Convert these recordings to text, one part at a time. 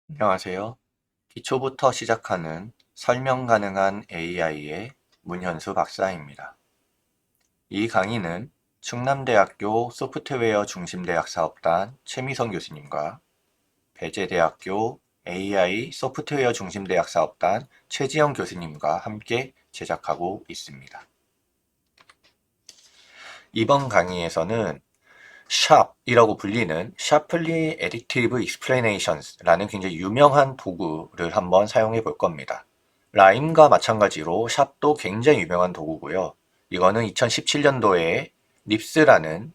안녕하세요. 기초부터 시작하는 설명 가능한 AI의 문현수 박사입니다. 이 강의는 충남대학교 소프트웨어 중심대학 사업단 최미성 교수님과 배재대학교 AI 소프트웨어 중심대학 사업단 최지영 교수님과 함께 제작하고 있습니다. 이번 강의에서는 샵이라고 불리는 Sharply Additive Explanations라는 굉장히 유명한 도구를 한번 사용해 볼 겁니다. 라임과 마찬가지로 샵도 굉장히 유명한 도구고요. 이거는 2017년도에 립스라는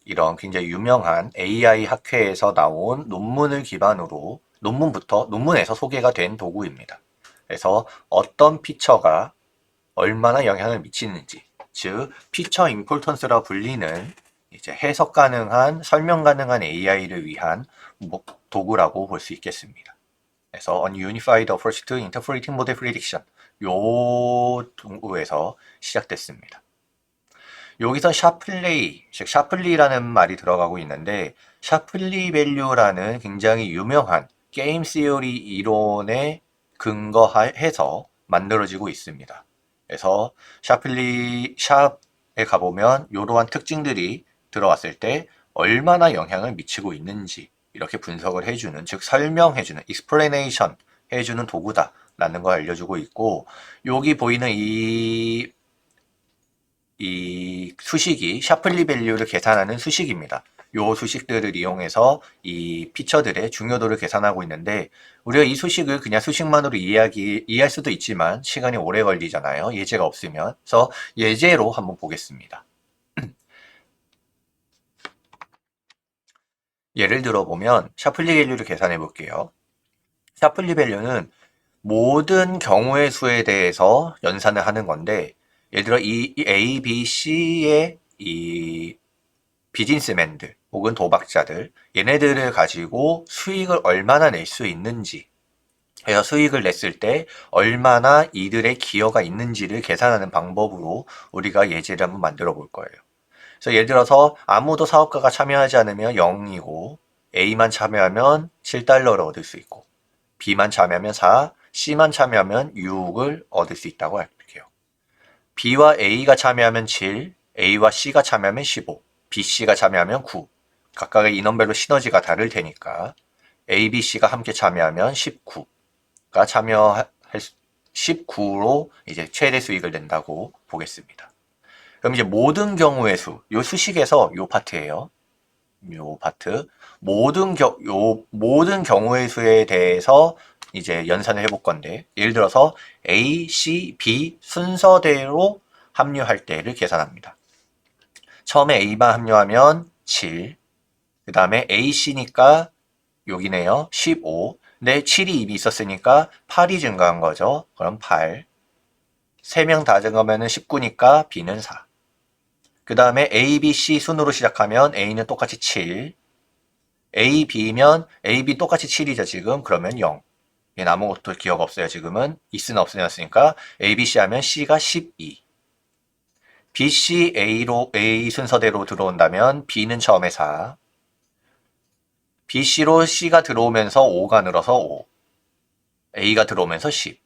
이런 굉장히 유명한 AI 학회에서 나온 논문을 기반으로 논문에서 소개가 된 도구입니다. 그래서 어떤 피처가 얼마나 영향을 미치는지, 즉 피처 임포턴스라 불리는 이제 해석 가능한, 설명 가능한 AI를 위한 도구라고 볼 수 있겠습니다. 그래서 On Unified Approach to Interpreting Model Prediction 요 도구에서 시작됐습니다. 여기서 샤플레이, 즉 샤플리라는 말이 들어가고 있는데 샤플리 밸류라는 굉장히 유명한 게임 시어리 이론에 근거해서 만들어지고 있습니다. 그래서 샵에 가보면 이러한 특징들이 들어왔을 때 얼마나 영향을 미치고 있는지 이렇게 분석을 해주는, 즉 설명해주는, explanation 해주는 도구다라는 걸 알려주고 있고, 여기 보이는 이 수식이 샤플리 밸류를 계산하는 수식입니다. 요 수식들을 이용해서 이 피처들의 중요도를 계산하고 있는데, 우리가 이 수식을 그냥 수식만으로 이해할 수도 있지만 시간이 오래 걸리잖아요. 예제가 없으면. 그래서 예제로 한번 보겠습니다. 예를 들어 보면 샤플리 밸류를 계산해 볼게요. 샤플리 밸류는 모든 경우의 수에 대해서 연산을 하는 건데, 예를 들어 이 A, B, C의 이 비즈니스맨들 혹은 도박자들, 얘네들을 가지고 수익을 얼마나 낼 수 있는지, 해서 수익을 냈을 때 얼마나 이들의 기여가 있는지를 계산하는 방법으로 우리가 예제를 한번 만들어 볼 거예요. 그래서 예를 들어서 아무도 사업가가 참여하지 않으면 0이고, A만 참여하면 7달러를 얻을 수 있고, B만 참여하면 4, C만 참여하면 6을 얻을 수 있다고 할게요. B와 A가 참여하면 7, A와 C가 참여하면 15, B, C가 참여하면 9. 각각의 인원별로 시너지가 다를 테니까 A, B, C가 함께 참여하면 19가 19로 이제 최대 수익을 낸다고 보겠습니다. 그럼 이제 모든 경우의 수, 요 수식에서 요 파트예요. 요 파트. 모든 경우의 수에 대해서 이제 연산을 해볼 건데, 예를 들어서 A, C, B 순서대로 합류할 때를 계산합니다. 처음에 A만 합류하면 7, 그 다음에 A, C니까 여기네요. 15. 근데 7이 이미 있었으니까 8이 증가한 거죠. 그럼 8. 3명 다 증가하면 19니까 B는 4. 그 다음에 A, B, C 순으로 시작하면 A는 똑같이 7. A, B면 A, B 똑같이 7이죠, 지금. 그러면 0. 얘는 아무것도 기억 없어요, 지금은. 있으나 없으니까 A, B, C 하면 C가 12. B, C, A 순서대로 들어온다면 B는 처음에 4. BC로 C가 들어오면서 5가 늘어서 5. A가 들어오면서 10.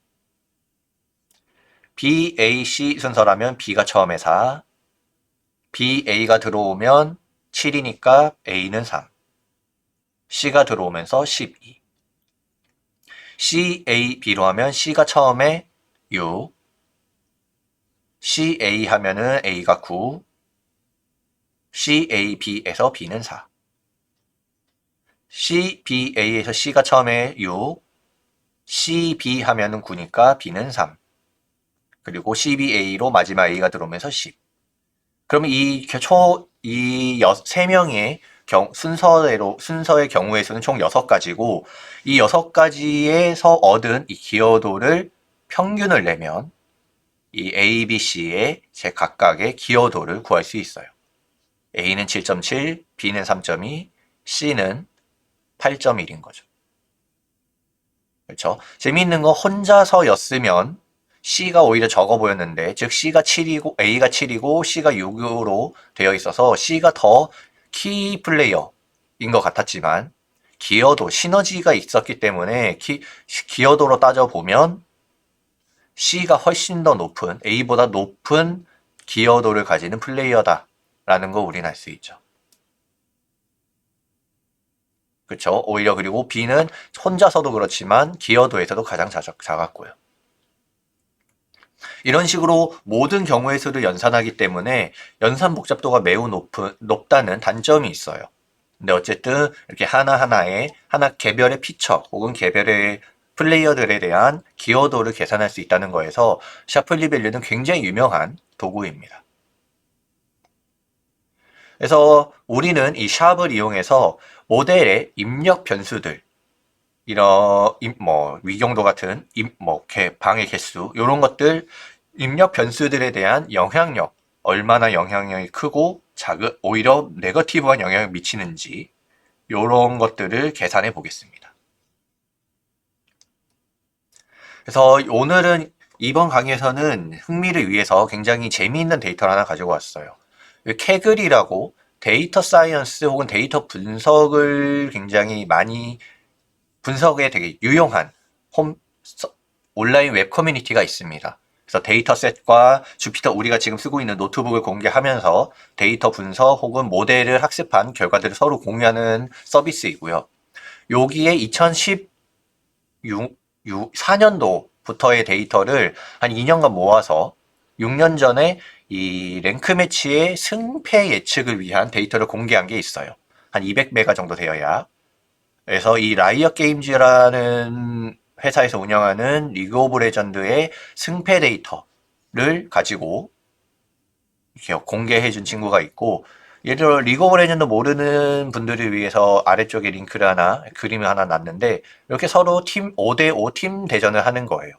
BAC 순서라면 B가 처음에 4. BA가 들어오면 7이니까 A는 3. C가 들어오면서 12. CAB로 하면 C가 처음에 6. CA 하면은 A가 9. CAB에서 B는 4. CBA에서 C가 처음에 6. CB 하면은 9니까 B는 3. 그리고 CBA로 마지막 A가 들어오면서 10. 그러면 이 3명의 순서의 경우의 수는 총 6가지고, 이 6가지에서 얻은 이 기여도를 평균을 내면 이 A, B, C의 제 각각의 기여도를 구할 수 있어요. A는 7.7, B는 3.2, C는 8.1인 거죠. 그렇죠? 재미있는 건 혼자서였으면 C가 오히려 적어 보였는데, 즉 C가 7이고 A가 7이고 C가 6으로 되어 있어서 C가 더 키 플레이어인 것 같았지만, 기여도, 시너지가 있었기 때문에 기여도로 따져보면 C가 훨씬 더 높은, A보다 높은 기여도를 가지는 플레이어다 라는 거 우리는 알 수 있죠. 그쵸? 오히려 그리고 B는 혼자서도 그렇지만 기여도에서도 가장 작았고요. 이런 식으로 모든 경우의 수를 연산하기 때문에 연산 복잡도가 매우 높다는 단점이 있어요. 근데 어쨌든 이렇게 하나하나의 개별의 피처 혹은 개별의 플레이어들에 대한 기여도를 계산할 수 있다는 거에서 샤플리 밸류는 굉장히 유명한 도구입니다. 그래서 우리는 이 샵을 이용해서 모델의 입력 변수들, 이런 위경도 같은 방해 개수 이런 것들 입력 변수들에 대한 영향력, 얼마나 영향력이 크고 오히려 네거티브한 영향을 미치는지 이런 것들을 계산해 보겠습니다. 그래서 오늘은 이번 강의에서는 흥미를 위해서 굉장히 재미있는 데이터를 하나 가지고 왔어요. 캐글이라고 데이터 사이언스 혹은 데이터 분석을 굉장히 많이 분석에 되게 유용한 온라인 웹 커뮤니티가 있습니다. 그래서 데이터셋과 주피터 우리가 지금 쓰고 있는 노트북을 공개하면서 데이터 분석 혹은 모델을 학습한 결과들을 서로 공유하는 서비스이고요. 여기에 2014년도부터의 데이터를 한 2년간 모아서 6년 전에 이 랭크 매치의 승패 예측을 위한 데이터를 공개한 게 있어요. 한 200메가 정도 되어야. 그래서 이 라이엇 게임즈라는 회사에서 운영하는 리그 오브 레전드의 승패 데이터를 가지고 이렇게 공개해 준 친구가 있고, 예를 들어 리그 오브 레전드 모르는 분들을 위해서 아래쪽에 그림을 하나 놨는데, 이렇게 서로 5대5 팀 대전을 하는 거예요.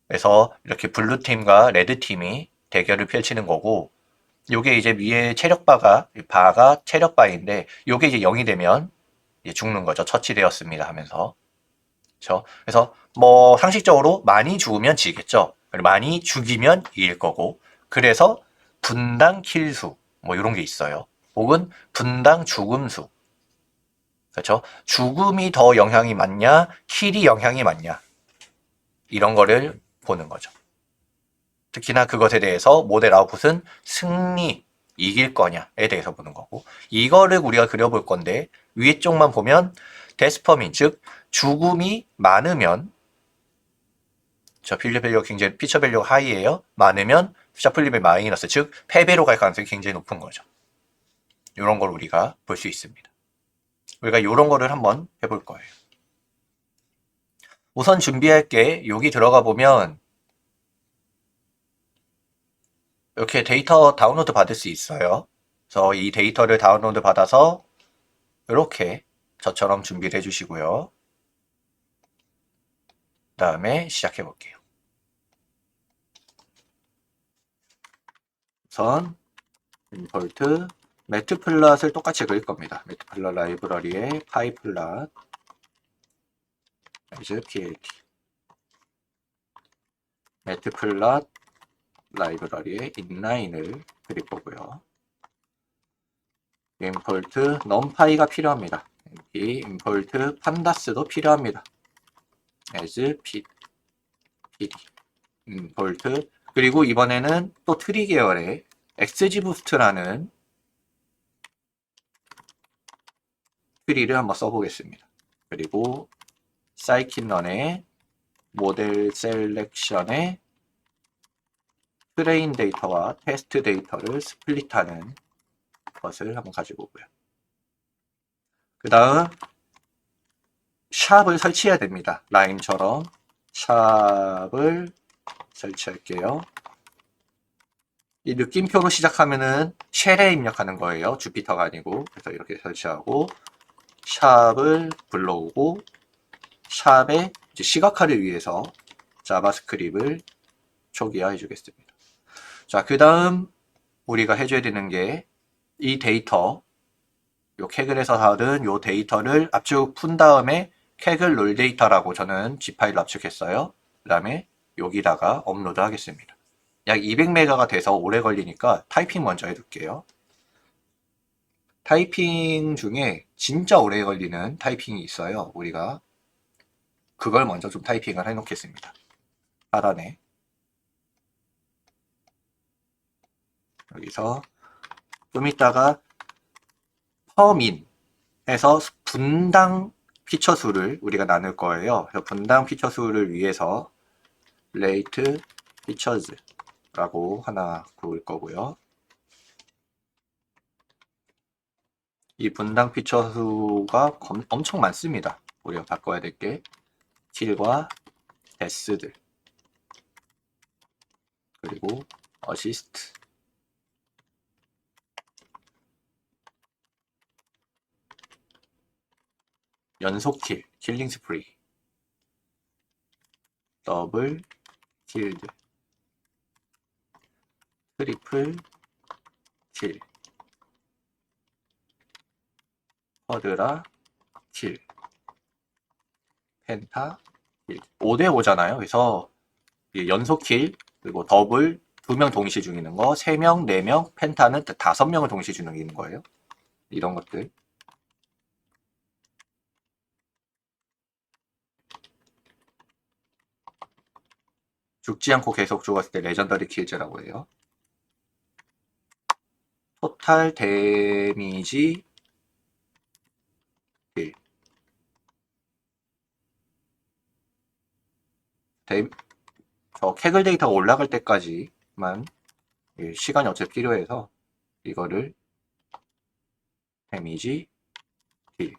그래서 이렇게 블루 팀과 레드 팀이 대결을 펼치는 거고, 요게 이제 위에 바가 체력바인데, 요게 이제 0이 되면 죽는 거죠. 처치되었습니다 하면서. 그렇죠? 그래서 상식적으로 많이 죽으면 지겠죠. 많이 죽이면 이길 거고. 그래서 분당 킬수 이런 게 있어요. 혹은 분당 죽음수. 그렇죠? 죽음이 더 영향이 많냐, 킬이 영향이 많냐. 이런 거를 보는 거죠. 특히나 그것에 대해서 모델 아웃풋은 승리, 이길 거냐에 대해서 보는 거고, 이거를 우리가 그려볼 건데 위에 쪽만 보면 데스퍼민, 즉 죽음이 많으면 필드 밸류가 굉장히 피처 밸류가 하이예요. 많으면 샤플리벨 마이너스, 즉 패배로 갈 가능성이 굉장히 높은 거죠. 이런 걸 우리가 볼 수 있습니다. 우리가 이런 거를 한번 해볼 거예요. 우선 준비할 게 여기 들어가 보면 이렇게 데이터 다운로드 받을 수 있어요. 그래서 이 데이터를 다운로드 받아서 이렇게 저처럼 준비를 해주시고요. 그 다음에 시작해 볼게요. 우선 임포트 매트플랫을 똑같이 그릴 겁니다. 매트플랫 라이브러리에 파이플랫 plt 매트플랫 라이브러리에 인라인을 그릴 거고요. 임포트 numpy가 필요합니다. 여기 임포트 판다스도 필요합니다. as pd 임포트, 그리고 이번에는 또 트리 계열의 xgboost라는 트리를 한번 써보겠습니다. 그리고 scikit-learn의 모델 셀렉션에 트레인 데이터와 테스트 데이터를 스플릿하는 것을 한번 가지고 오고요. 그 다음 샵을 설치해야 됩니다. 라임처럼 샵을 설치할게요. 이 느낌표로 시작하면은 쉘에 입력하는 거예요. 주피터가 아니고. 그래서 이렇게 설치하고 샵을 불러오고 샵에 이제 시각화를 위해서 자바스크립트를 초기화해 주겠습니다. 자, 그 다음 우리가 해줘야 되는 게 이 데이터, 요 캐글에서 다룬 요 데이터를 압축 푼 다음에 캐글 롤 데이터라고 저는 G파일로 압축했어요. 그 다음에 여기다가 업로드 하겠습니다. 약 200메가가 돼서 오래 걸리니까 타이핑 먼저 해둘게요. 타이핑 중에 진짜 오래 걸리는 타이핑이 있어요. 우리가 그걸 먼저 좀 타이핑을 해 놓겠습니다. 하단에 여기서 좀 이따가 퍼민 해서 분당 피처 수를 우리가 나눌 거예요. 그래서 분당 피처 수를 위해서 rate features 라고 하나 구울 거고요. 이 분당 피처 수가 엄청 많습니다. 우리가 바꿔야 될 게 킬과 데스들 그리고 어시스트 연속킬 킬링 스프리 더블 킬드 트리플 킬 쿼드라 킬 펜타 킬 5대5잖아요. 그래서 연속 킬 그리고 더블 2명 동시에 죽이는 거 3명, 4명, 펜타는 5명을 동시에 죽이는 거예요. 이런 것들 죽지 않고 계속 죽었을 때 레전더리 킬즈라고 해요. 토탈 데미지 딜 저 캐글 데이터가 올라갈 때까지만 시간이 어차피 필요해서 이거를 데미지 딜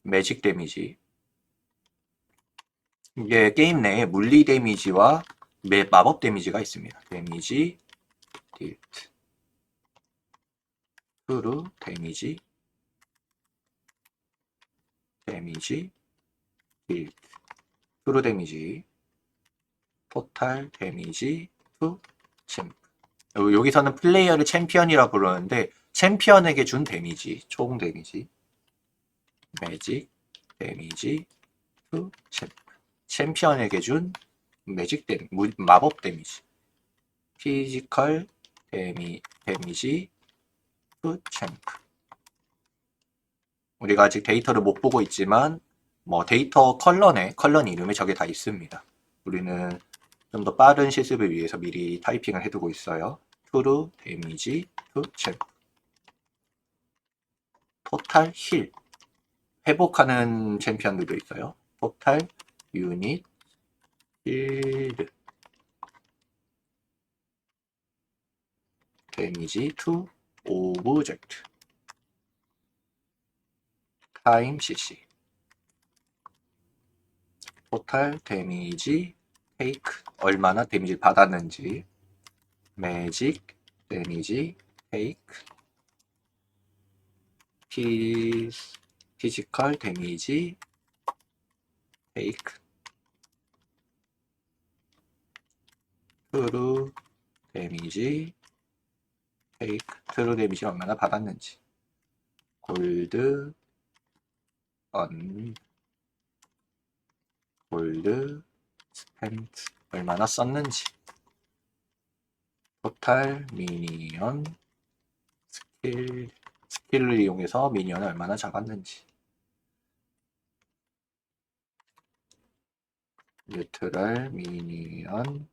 매직 데미지 이게 게임 내에 물리 데미지와 마법 데미지가 있습니다. 데미지 딜 트루 데미지 딜 트루 데미지 토탈 데미지 투 챔프 여기서는 플레이어를 챔피언이라 부르는데 챔피언에게 준 데미지 총 데미지 매직 데미지 투 챔프 챔피언에게 준 매직 데미지 마법 데미지 피지컬 데미지 투 챔프 우리가 아직 데이터를 못 보고 있지만 뭐 데이터 컬러 이름에 저게 다 있습니다. 우리는 좀 더 빠른 실습을 위해서 미리 타이핑을 해두고 있어요. 트루 데미지 투 챔프 토탈 힐 회복하는 챔피언들도 있어요. 토탈 유닛 힐드 데미지 투 오브젝트 타임 cc 토탈 데미지 테이크 얼마나 데미지를 받았는지 매직 데미지 테이크 피지컬 데미지 테이크 트루 데미지 테이크 트루 데미지 얼마나 받았는지 골드 골드 스펜트 얼마나 썼는지 토탈 미니언 스킬을 이용해서 미니언을 얼마나 잡았는지 뉴트럴 미니언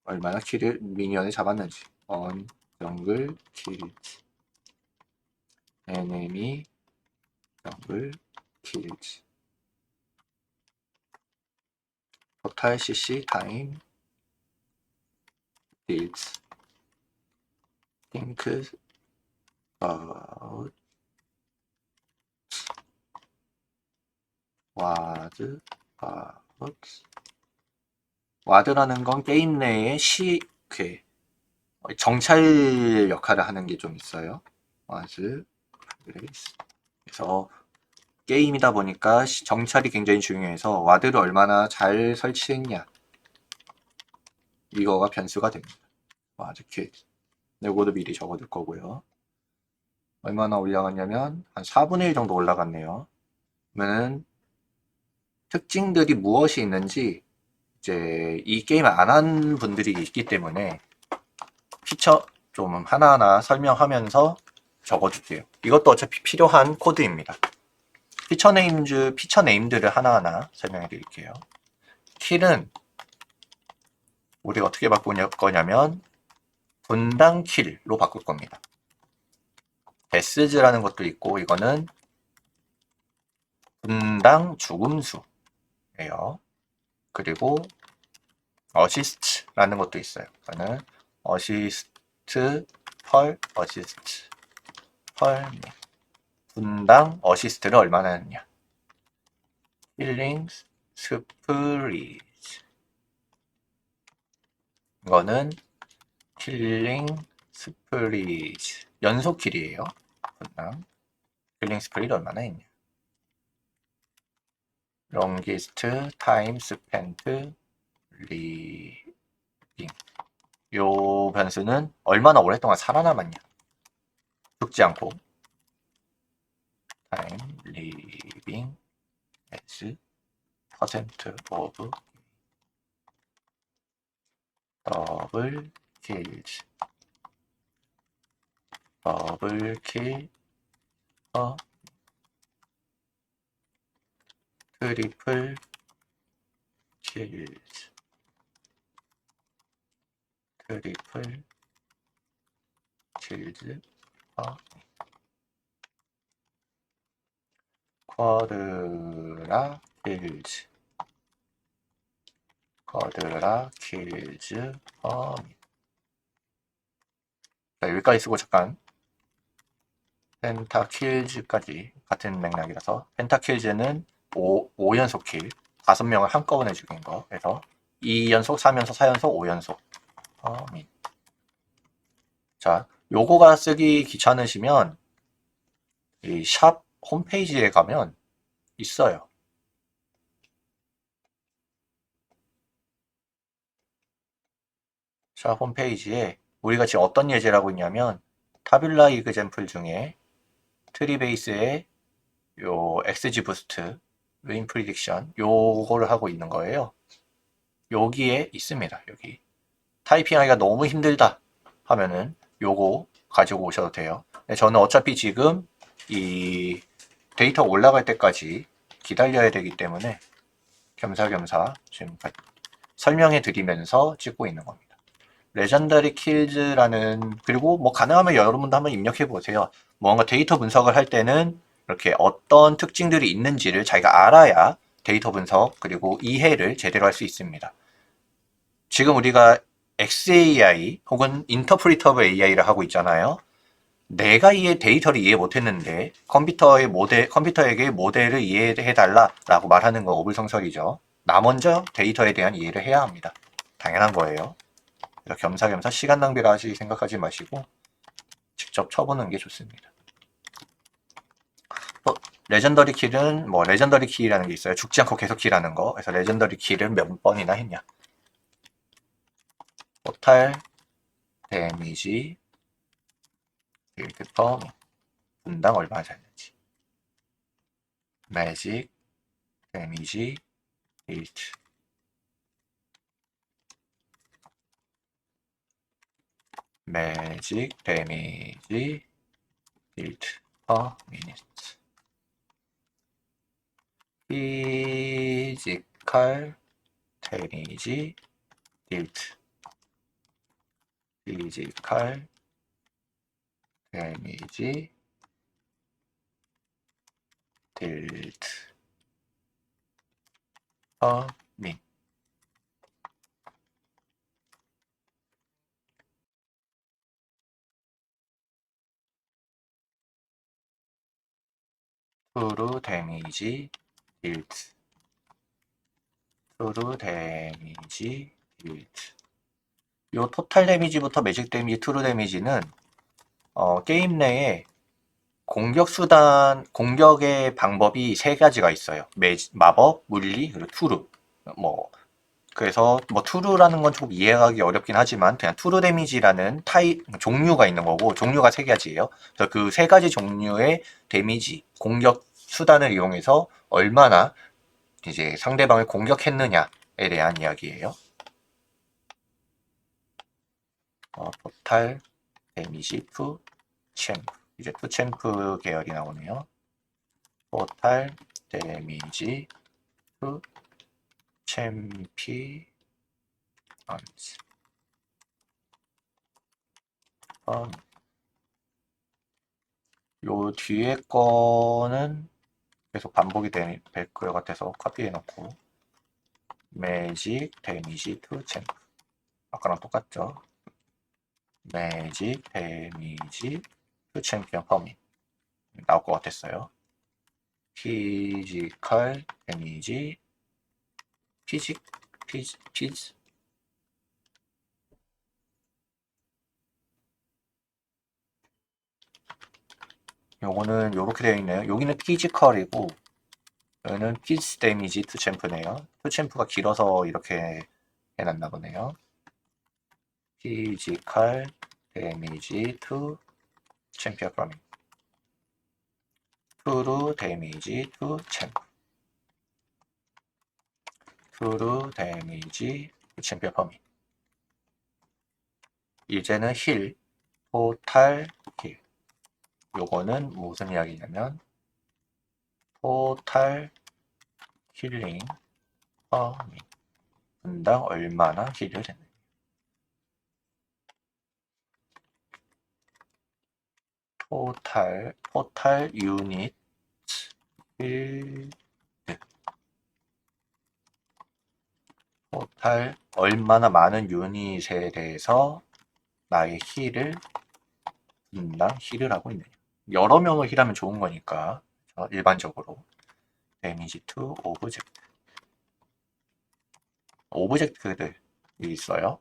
얼마나 미니언을 잡았는지 정글 킬즈 에네미 정글 킬즈 토탈 cc 타임 딜즈 띵크 와드라는 건 게임 내에 정찰 역할을 하는 게 좀 있어요. 와드 그래서 게임이다 보니까 정찰이 굉장히 중요해서 와드를 얼마나 잘 설치했냐 이거가 변수가 됩니다. 와드 킬 이거도 미리 적어둘 거고요. 얼마나 올라갔냐면 한 4분의 1 정도 올라갔네요. 그러면은 특징들이 무엇이 있는지 이제 이 게임을 안 한 분들이 있기 때문에 피처 좀 하나하나 설명하면서 적어줄게요. 이것도 어차피 필요한 코드입니다. 피처 네임들을 하나하나 설명해 드릴게요. 킬은 우리가 어떻게 바꿀 거냐면 분당 킬로 바꿀 겁니다. 데스즈라는 것도 있고 이거는 분당 죽음수예요. 그리고 어시스트라는 것도 있어요. 이거는 어시스트 펄 어시스트 펄 분당 어시스트를 얼마나 했냐. 힐링 스프리즈 이거는 킬링 스프리즈 연속 킬이에요. 분당 킬링 스프리즈 얼마나 했냐. 롱기스트 타임 스펜트 리빙 요 변수는 얼마나 오랫동안 살아남았냐. 죽지 않고 타임 리빙 as 퍼센트 오브 더블 킬즈 더블 킬 트리플 킬즈 트리플 킬즈 쿼드라 킬즈 쿼드라 킬즈 자, 여기까지 쓰고 잠깐 펜타킬즈까지 같은 맥락이라서 펜타킬즈는 5연속 킬 5명을 한꺼번에 죽인 거 그래서 2연속, 3연속, 4연속, 5연속 자, 요거가 쓰기 귀찮으시면 이 샵 홈페이지에 가면 있어요. 샵 홈페이지에 우리가 지금 어떤 예제를 하고 있냐면 타뷸라 이그젬플 중에 트리베이스의 요 XG 부스트 윈 프리딕션 요거를 하고 있는 거예요. 여기에 있습니다. 여기 타이핑하기가 너무 힘들다 하면은 요거 가지고 오셔도 돼요. 저는 어차피 지금 이 데이터 올라갈 때까지 기다려야 되기 때문에 겸사겸사 지금 설명해 드리면서 찍고 있는 겁니다. 레전더리 킬즈라는 그리고 뭐 가능하면 여러분도 한번 입력해 보세요. 뭔가 데이터 분석을 할 때는 이렇게 어떤 특징들이 있는지를 자기가 알아야 데이터 분석 그리고 이해를 제대로 할 수 있습니다. 지금 우리가 XAI 혹은 인터프리터블 AI를 하고 있잖아요. 내가 데이터를 이해 못했는데 컴퓨터에게 모델을 이해해달라라고 말하는 건 오불성설이죠. 나 먼저 데이터에 대한 이해를 해야 합니다. 당연한 거예요. 그래서 겸사겸사 시간 낭비를 생각하지 마시고 직접 쳐보는 게 좋습니다. 레전더리 킬은 뭐 레전더리 킬이라는 게 있어요. 죽지 않고 계속 킬하는 거. 그래서 레전더리 킬을 몇 번이나 했냐. 토탈 데미지 빌드 퍼 분당 얼마 잤는지 매직 데미지 빌드 매직 데미지 빌드 퍼 미니트 피지컬 데미지 빌드 피지컬 데미지 빌드 퍼 민 트루 데미지 빌드 트루 데미지 빌드 요 토탈 데미지부터 매직 데미지, 트루 데미지는 게임 내에 공격의 방법이 세 가지가 있어요. 마법, 물리, 그리고 투르. 그래서 투르라는 건 조금 이해하기 어렵긴 하지만 그냥 투르 데미지라는 종류가 있는 거고 종류가 세 가지예요. 그래서 그 세 가지 종류의 데미지, 공격 수단을 이용해서 얼마나 이제 상대방을 공격했느냐에 대한 이야기예요. 토탈 데미지 투 챔프. 이제 투 챔프 계열이 나오네요. 토탈 데미지 투 챔피언스. 요 뒤에 거는 계속 반복이 될 것 같아서 카피해 놓고 매직 데미지 투 챔프. 아까랑 똑같죠? 매직 데미지 투 챔피언 퍼밋 나올 것 같았어요. 피지컬 데미지 피즈 요거는 요렇게 되어 있네요. 여기는 피지컬이고 여기는 피즈 데미지 투 챔프네요. 투 챔프가 길어서 이렇게 해놨나 보네요. 피지컬 데미지 투 챔피언 퍼밋 투루 데미지 투 챔프 투루 데미지 투 챔피언 퍼밋. 이제는 힐 토탈 힐. 요거는 무슨 이야기냐면 토탈 힐링 퍼밋 분당 얼마나 힐을 했느냐. 토탈 유닛 힐 토탈 얼마나 많은 유닛에 대해서 나의 힐을 분당 힐을 하고 있느냐. 여러 명을 힐하면 좋은 거니까 일반적으로 데미지 투 오브젝트들이 있어요.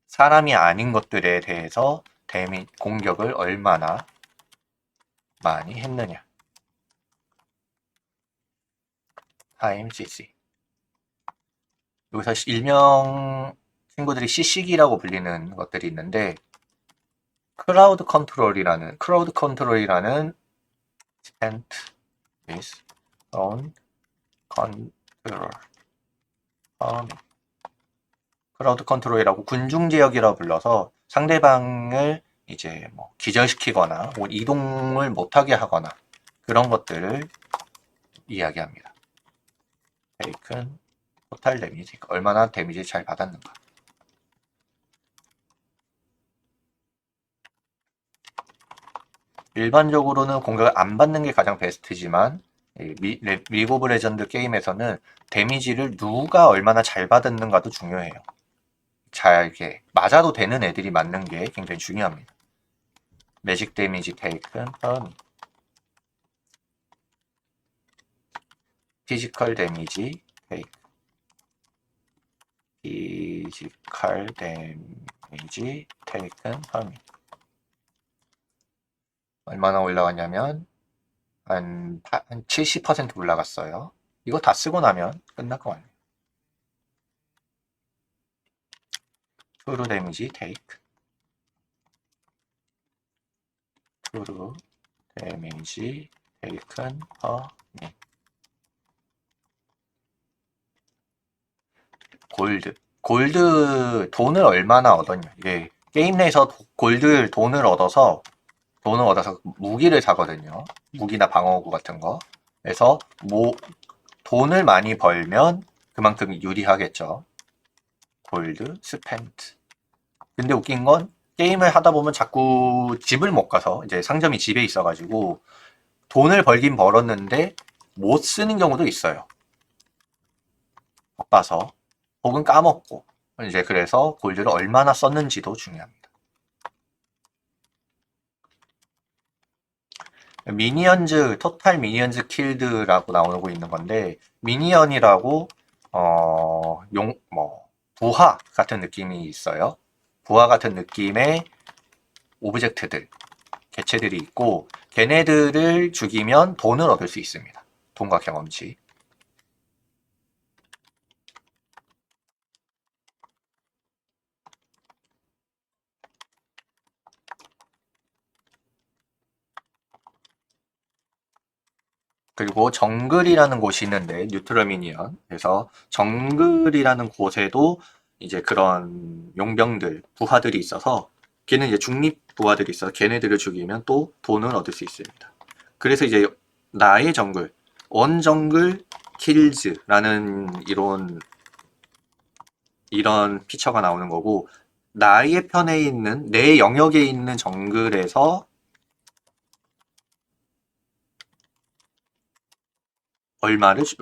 사람이 아닌 것들에 대해서 공격을 얼마나 많이 했느냐. 타임 CC. 여기서 일명 친구들이 CC기라고 불리는 것들이 있는데 크라우드 컨트롤이라는 spent with own control 크라우드 컨트롤이라고 군중 지역이라고 불러서 상대방을 이제 뭐 기절시키거나 이동을 못하게 하거나 그런 것들을 이야기합니다. 테이큰 토탈 데미지, 얼마나 데미지 잘 받았는가. 일반적으로는 공격을 안 받는 게 가장 베스트지만 리그 오브 레전드 게임에서는 데미지를 누가 얼마나 잘 받았는가도 중요해요. 잘 이렇게 맞아도 되는 애들이 맞는 게 굉장히 중요합니다. 매직 데미지 테이큰 퍼밋 피지컬 데미지 테이크 피지컬 데미지 테이큰 퍼밋 얼마나 올라갔냐면 한 70% 올라갔어요. 이거 다 쓰고 나면 끝날 것 같네요. 투루 데미지 테이크 투루 데미지 테이큰 퍼밋 골드 돈을 얼마나 얻었냐. 이게 게임 내에서 돈을 얻어서 무기를 사거든요. 무기나 방어구 같은 거. 그래서 돈을 많이 벌면 그만큼 유리하겠죠. 골드 스펜트. 근데 웃긴 건 게임을 하다 보면 자꾸 집을 못 가서 이제 상점이 집에 있어가지고 돈을 벌긴 벌었는데 못 쓰는 경우도 있어요. 바빠서 혹은 까먹고 이제 그래서 골드를 얼마나 썼는지도 중요합니다. 미니언즈 토탈 미니언즈 킬드라고 나오고 있는 건데 미니언이라고 부하 같은 느낌이 있어요. 부하 같은 느낌의 오브젝트들 개체들이 있고 걔네들을 죽이면 돈을 얻을 수 있습니다. 돈과 경험치. 그리고 정글이라는 곳이 있는데 뉴트럴 미니언. 그래서 정글이라는 곳에도 이제 그런 용병들, 부하들이 있어서 걔는 이제 중립 부하들이 있어서 걔네들을 죽이면 또 돈을 얻을 수 있습니다. 그래서 이제 나의 정글, 원 정글 킬즈라는 이런 피처가 나오는 거고, 나의 편에 있는 내 영역에 있는 정글에서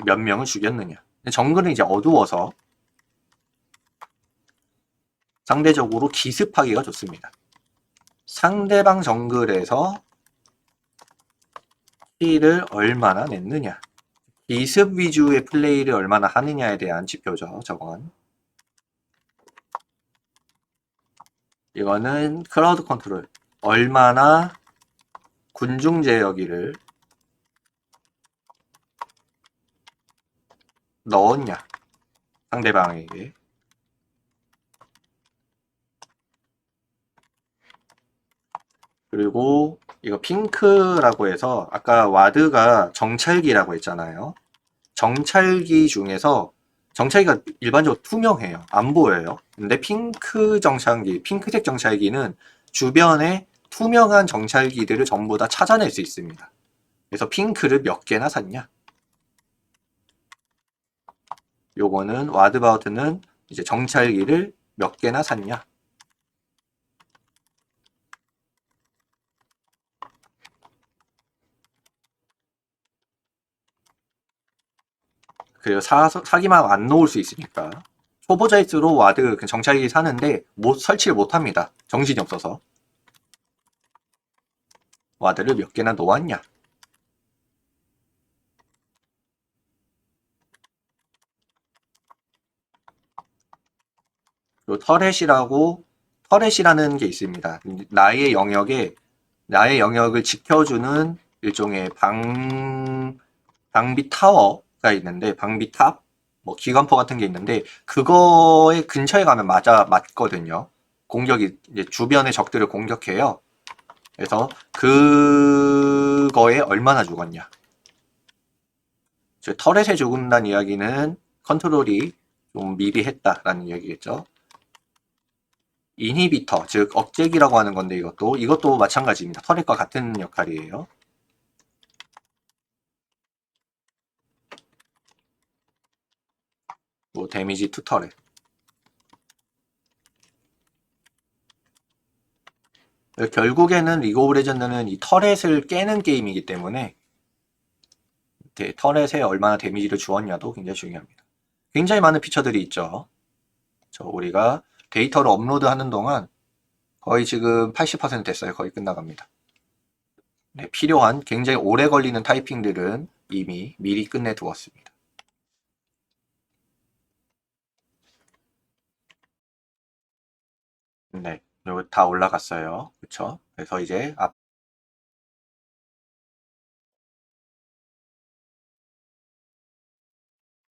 몇 명을 죽였느냐. 정글은 이제 어두워서 상대적으로 기습하기가 좋습니다. 상대방 정글에서 킬을 얼마나 냈느냐. 기습 위주의 플레이를 얼마나 하느냐에 대한 지표죠, 저건. 이거는 크라우드 컨트롤. 얼마나 군중 제어기를 넣었냐, 상대방에게. 그리고 이거 핑크라고 해서 아까 와드가 정찰기라고 했잖아요. 정찰기 중에서 정찰기가 일반적으로 투명해요. 안 보여요. 근데 핑크색 정찰기는 주변에 투명한 정찰기들을 전부 다 찾아낼 수 있습니다. 그래서 핑크를 몇 개나 샀냐? 요거는 와드바우트는 이제 정찰기를 몇 개나 샀냐? 그리고 사기만 안 놓을 수 있으니까. 초보자일수록 와드 정찰기 사는데 설치를 못합니다. 정신이 없어서. 와드를 몇 개나 놓았냐? 그리고 터렛이라는 게 있습니다. 나의 영역을 지켜주는 일종의 방비 타워가 있는데, 방비탑, 뭐 기관포 같은 게 있는데, 그거에 근처에 가면 맞거든요. 이제 주변의 적들을 공격해요. 그래서 그거에 얼마나 죽었냐. 터렛에 죽는다는 이야기는 컨트롤이 좀 미비했다라는 이야기겠죠. 이니비터, 즉 억제기라고 하는 건데 이것도 마찬가지입니다. 터렛과 같은 역할이에요. 뭐 데미지 투 터렛. 결국에는 리그 오브 레전드는 이 터렛을 깨는 게임이기 때문에 터렛에 얼마나 데미지를 주었냐도 굉장히 중요합니다. 굉장히 많은 피처들이 있죠. 우리가 데이터를 업로드하는 동안 거의 지금 80% 됐어요. 거의 끝나갑니다. 네, 필요한 굉장히 오래 걸리는 타이핑들은 이미 미리 끝내 두었습니다. 네, 다 올라갔어요. 그쵸? 그래서 이제